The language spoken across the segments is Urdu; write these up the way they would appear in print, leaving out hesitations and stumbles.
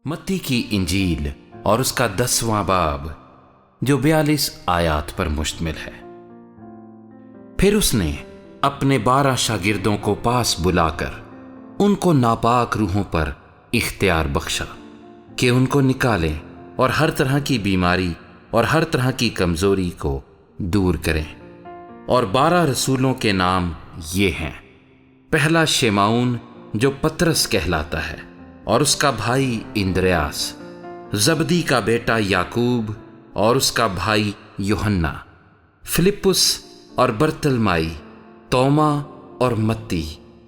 متی کی انجیل اور اس کا 10واں باب جو 42 آیات پر مشتمل ہے۔ پھر اس نے اپنے 12 شاگردوں کو پاس بلا کر ان کو ناپاک روحوں پر اختیار بخشا کہ ان کو نکالیں اور ہر طرح کی بیماری اور ہر طرح کی کمزوری کو دور کریں۔ اور 12 رسولوں کے نام یہ ہیں: پہلا شمعون جو پطرس کہلاتا ہے، اور اس کا بھائی اندریاس، زبدی کا بیٹا یعقوب اور اس کا بھائی یوحنا، فلپس اور برتلمائی، توما اور متی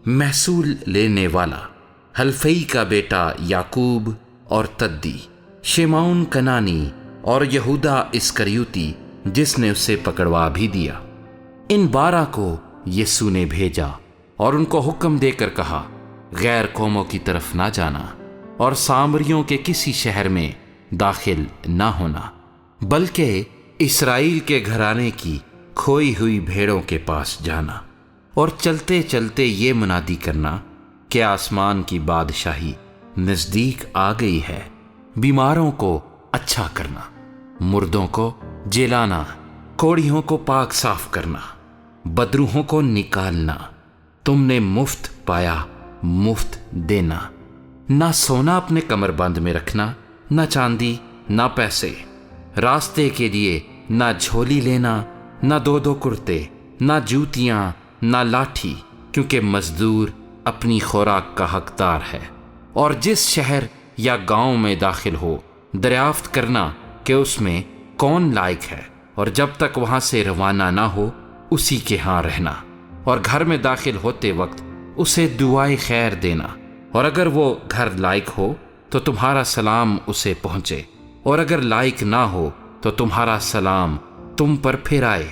محصول لینے والا، ہلفئی کا بیٹا یعقوب اور تدی، شمعون کنانی اور یہودا اسکریوتی جس نے اسے پکڑوا بھی دیا۔ ان 12 کو یسوع نے بھیجا اور ان کو حکم دے کر کہا، غیر قوموں کی طرف نہ جانا اور سامریوں کے کسی شہر میں داخل نہ ہونا، بلکہ اسرائیل کے گھرانے کی کھوئی ہوئی بھیڑوں کے پاس جانا، اور چلتے چلتے یہ منادی کرنا کہ آسمان کی بادشاہی نزدیک آ گئی ہے۔ بیماروں کو اچھا کرنا، مردوں کو جلانا، کوڑیوں کو پاک صاف کرنا، بدروحوں کو نکالنا۔ تم نے مفت پایا، مفت دینا۔ نہ سونا اپنے کمر بند میں رکھنا، نہ چاندی، نہ پیسے، راستے کے لیے نہ جھولی لینا، نہ 2 کرتے، نہ جوتیاں، نہ لاٹھی، کیونکہ مزدور اپنی خوراک کا حقدار ہے۔ اور جس شہر یا گاؤں میں داخل ہو، دریافت کرنا کہ اس میں کون لائق ہے، اور جب تک وہاں سے روانہ نہ ہو اسی کے ہاں رہنا، اور گھر میں داخل ہوتے وقت اسے دعائے خیر دینا۔ اور اگر وہ گھر لائق ہو تو تمہارا سلام اسے پہنچے، اور اگر لائق نہ ہو تو تمہارا سلام تم پر پھر آئے۔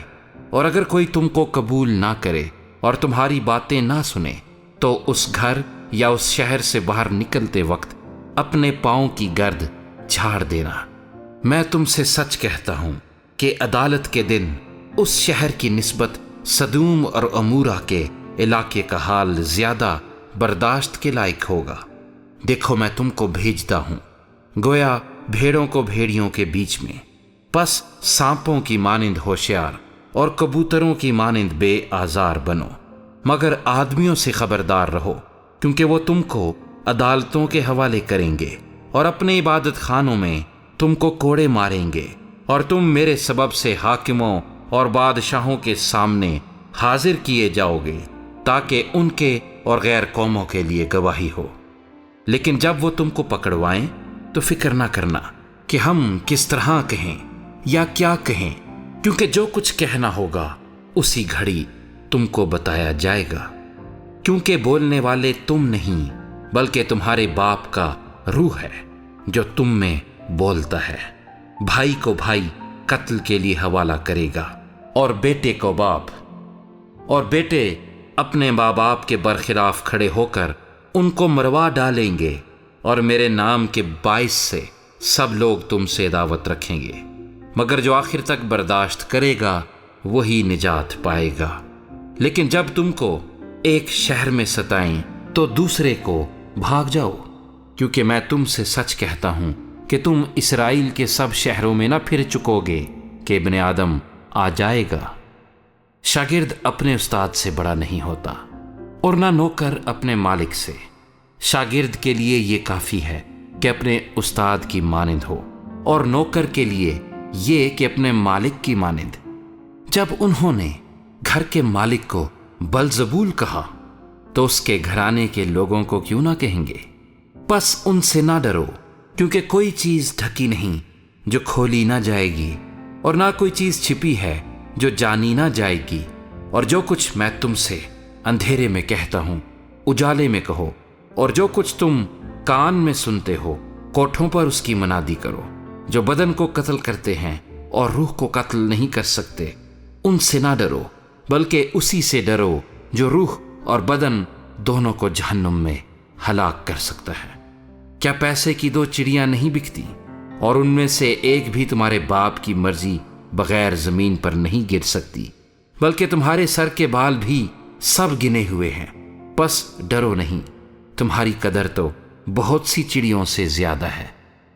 اور اگر کوئی تم کو قبول نہ کرے اور تمہاری باتیں نہ سنے تو اس گھر یا اس شہر سے باہر نکلتے وقت اپنے پاؤں کی گرد جھاڑ دینا۔ میں تم سے سچ کہتا ہوں کہ عدالت کے دن اس شہر کی نسبت سدوم اور عمورہ کے علاقے کا حال زیادہ برداشت کے لائق ہوگا۔ دیکھو، میں تم کو بھیجتا ہوں گویا بھیڑوں کو بھیڑیوں کے بیچ میں۔ پس سانپوں کی مانند ہوشیار اور کبوتروں کی مانند بے آزار بنو، مگر آدمیوں سے خبردار رہو، کیونکہ وہ تم کو عدالتوں کے حوالے کریں گے اور اپنے عبادت خانوں میں تم کو کوڑے ماریں گے، اور تم میرے سبب سے حاکموں اور بادشاہوں کے سامنے حاضر کیے جاؤ گے، تاکہ ان کے اور غیر قوموں کے لیے گواہی ہو۔ لیکن جب وہ تم کو پکڑوائیں تو فکر نہ کرنا کہ ہم کس طرح کہیں یا کیا کہیں، کیونکہ جو کچھ کہنا ہوگا اسی گھڑی تم کو بتایا جائے گا، کیونکہ بولنے والے تم نہیں بلکہ تمہارے باپ کا روح ہے جو تم میں بولتا ہے۔ بھائی کو بھائی قتل کے لیے حوالہ کرے گا، اور بیٹے کو باپ، اور بیٹے اپنے ماں باپ کے برخلاف کھڑے ہو کر ان کو مروا ڈالیں گے، اور میرے نام کے باعث سے سب لوگ تم سے عداوت رکھیں گے، مگر جو آخر تک برداشت کرے گا وہی نجات پائے گا۔ لیکن جب تم کو ایک شہر میں ستائیں تو دوسرے کو بھاگ جاؤ، کیونکہ میں تم سے سچ کہتا ہوں کہ تم اسرائیل کے سب شہروں میں نہ پھر چکو گے کہ ابن آدم آ جائے گا۔ شاگرد اپنے استاد سے بڑا نہیں ہوتا، اور نہ نوکر اپنے مالک سے۔ شاگرد کے لیے یہ کافی ہے کہ اپنے استاد کی مانند ہو، اور نوکر کے لیے یہ کہ اپنے مالک کی مانند۔ جب انہوں نے گھر کے مالک کو بلزبول کہا تو اس کے گھرانے کے لوگوں کو کیوں نہ کہیں گے؟ پس ان سے نہ ڈرو، کیونکہ کوئی چیز ڈھکی نہیں جو کھولی نہ جائے گی، اور نہ کوئی چیز چھپی ہے جو جانی نہ جائے گی۔ اور جو کچھ میں تم سے اندھیرے میں کہتا ہوں اجالے میں کہو، اور جو کچھ تم کان میں سنتے ہو کوٹھوں پر اس کی منادی کرو۔ جو بدن کو قتل کرتے ہیں اور روح کو قتل نہیں کر سکتے، ان سے نہ ڈرو، بلکہ اسی سے ڈرو جو روح اور بدن دونوں کو جہنم میں ہلاک کر سکتا ہے۔ کیا پیسے کی 2 چڑیاں نہیں بکتی، اور ان میں سے ایک بھی تمہارے باپ کی مرضی بغیر زمین پر نہیں گر سکتی؟ بلکہ تمہارے سر کے بال بھی سب گنے ہوئے ہیں۔ پس ڈرو نہیں، تمہاری قدر تو بہت سی چڑیوں سے زیادہ ہے۔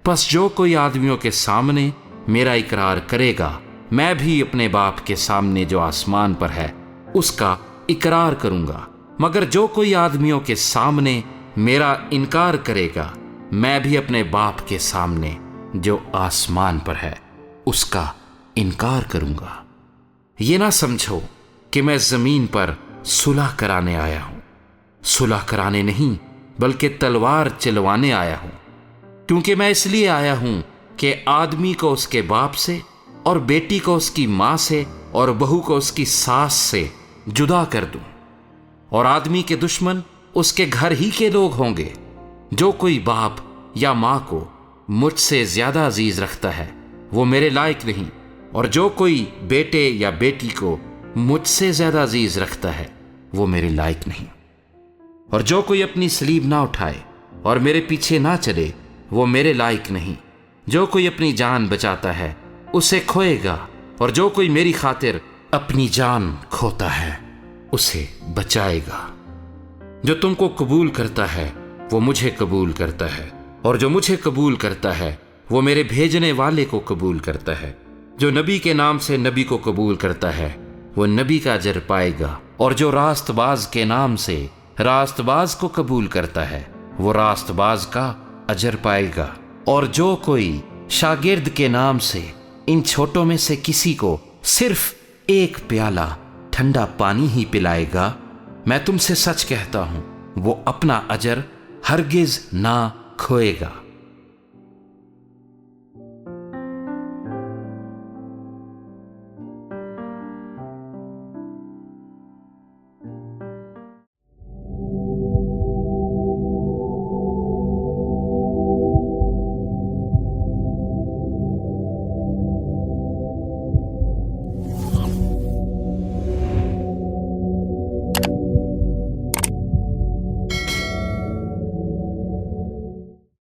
پس جو کوئی آدمیوں کے سامنے میرا اقرار کرے گا، میں بھی اپنے باپ کے سامنے جو آسمان پر ہے اس کا اقرار کروں گا، مگر جو کوئی آدمیوں کے سامنے میرا انکار کرے گا، میں بھی اپنے باپ کے سامنے جو آسمان پر ہے اس کا انکار کروں گا۔ یہ نہ سمجھو کہ میں زمین پر صلح کرانے آیا ہوں، صلح کرانے نہیں بلکہ تلوار چلوانے آیا ہوں، کیونکہ میں اس لیے آیا ہوں کہ آدمی کو اس کے باپ سے اور بیٹی کو اس کی ماں سے اور بہو کو اس کی ساس سے جدا کر دوں، اور آدمی کے دشمن اس کے گھر ہی کے لوگ ہوں گے۔ جو کوئی باپ یا ماں کو مجھ سے زیادہ عزیز رکھتا ہے وہ میرے لائق نہیں، اور جو کوئی بیٹے یا بیٹی کو مجھ سے زیادہ عزیز رکھتا ہے وہ میرے لائق نہیں، اور جو کوئی اپنی صلیب نہ اٹھائے اور میرے پیچھے نہ چلے وہ میرے لائق نہیں۔ جو کوئی اپنی جان بچاتا ہے اسے کھوئے گا، اور جو کوئی میری خاطر اپنی جان کھوتا ہے اسے بچائے گا۔ جو تم کو قبول کرتا ہے وہ مجھے قبول کرتا ہے، اور جو مجھے قبول کرتا ہے وہ میرے بھیجنے والے کو قبول کرتا ہے۔ جو نبی کے نام سے نبی کو قبول کرتا ہے وہ نبی کا اجر پائے گا، اور جو راست باز کے نام سے راست باز کو قبول کرتا ہے وہ راست باز کا اجر پائے گا۔ اور جو کوئی شاگرد کے نام سے ان چھوٹوں میں سے کسی کو صرف ایک پیالہ ٹھنڈا پانی ہی پلائے گا، میں تم سے سچ کہتا ہوں وہ اپنا اجر ہرگز نہ کھوئے گا۔